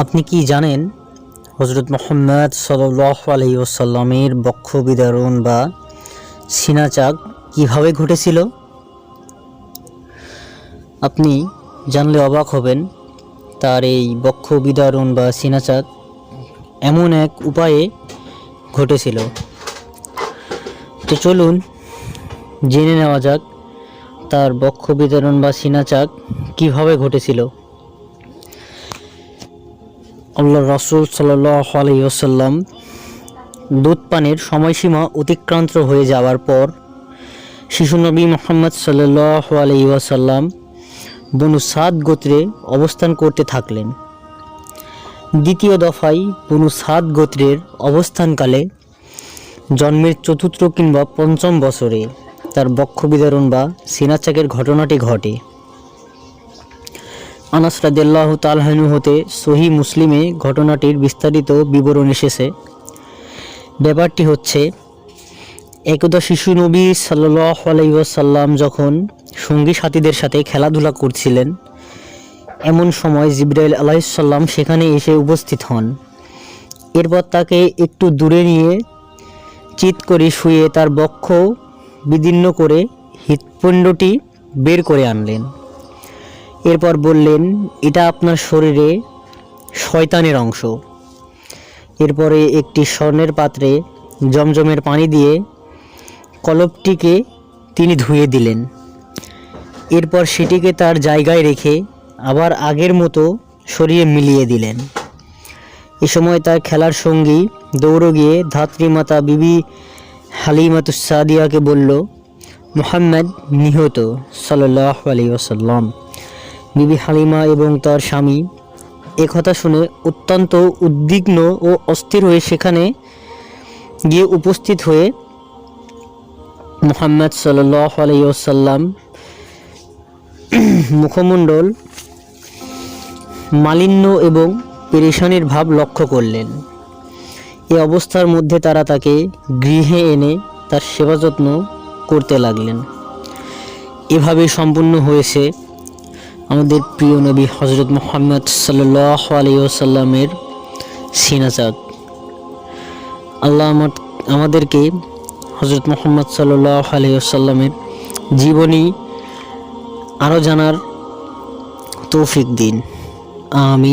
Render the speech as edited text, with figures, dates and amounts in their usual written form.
আপনি কি জানেন হযরত মুহাম্মদ সাল্লাল্লাহু আলাইহি ওয়াসাল্লামের বক্ষ বিদারণ বা সিনাচাক কিভাবে ঘটেছিল? আপনি জানলে অবাক হবেন। তার এই বক্ষ বিদারণ বা সিনাচাক এমন এক উপায়ে ঘটেছিল। তো চলুন জেনে নেওয়া যাক তার বক্ষ বিদারণ বা সিনাচাক কিভাবে ঘটেছিল। আল্লাহর রাসূল সাল্লাল্লাহু আলাইহি ওয়াসাল্লাম দুধ পানের সময়সীমা অতিক্রান্ত হয়ে যাওয়ার পর শিশু নবী মুহাম্মদ সাল্লাল্লাহু আলাইহি ওয়াসাল্লাম বনু সাদ গোত্রে অবস্থান করতে থাকলেন। দ্বিতীয় দফায় বনু সাদ গোত্রের অবস্থানকালে জন্মের চতুর্থ কিংবা পঞ্চম বছরে তার বক্ষ বিদারণ বা সিনাচাকের ঘটনাটি ঘটে। আনাস রাদিয়াল্লাহু তাআলা আনহু হতে সহিহ মুসলিমে ঘটনাটির বিস্তারিত বিবরণ এসেছে। ব্যাপারটি হচ্ছে, একদা শিশু নবী সাল্লাল্লাহু আলাইহি ওয়াসাল্লাম যখন সঙ্গী সাথীদের সাথে খেলাধুলা করছিলেন, এমন সময় জিবরাইল আলাইহিস সালাম সেখানে এসে উপস্থিত হন। এরপর তাকে একটু দূরে নিয়ে চিৎ করে শুয়ে তার বক্ষ বিদীর্ণ করে হৃৎপিণ্ডটি বের করে আনলেন। এরপর বললেন, এটা আপনার শরীরে শয়তানের অংশ। এরপরে একটি স্বর্ণের পাত্রে জমজমের পানি দিয়ে কলবটিকে তিনি ধুয়ে দিলেন। এরপর সেটিকে তার জায়গায় রেখে আবার আগের মতো সরিয়ে মিলিয়ে দিলেন। এ সময় তার খেলার সঙ্গী দৌড়ে গিয়ে ধাত্রীমাতা বিবি হালিমাতুস সাদিয়াকে বলল, মুহাম্মদ নিহত সাল্লাল্লাহু আলাইহি ওয়াসাল্লাম। বিবি হালিমা এবং তার স্বামী একথা শুনে অত্যন্ত উদ্বিগ্ন ও অস্থির হয়ে সেখানে গিয়ে উপস্থিত হয়ে মুহাম্মদ সাল্লাল্লাহু আলাইহি ওয়াসাল্লাম মুখমণ্ডল মালিন্য এবং পেরেশানির ভাব লক্ষ্য করলেন। এই অবস্থার মধ্যে তারা তাকে গৃহে এনে তার সেবা যত্ন করতে লাগলেন। এভাবে সম্পূর্ণ হয়েছে আমাদের প্রিয় নবী হযরত মুহাম্মদ সাল্লাল্লাহু আলাইহি ওয়াসাল্লামের সিনাচাক। আল্লাহ আমাদেরকে হযরত মুহাম্মদ সাল্লাল্লাহু আলাইহি ওয়াসাল্লামের জীবনী আরও জানার তৌফিক দিন। আমিন।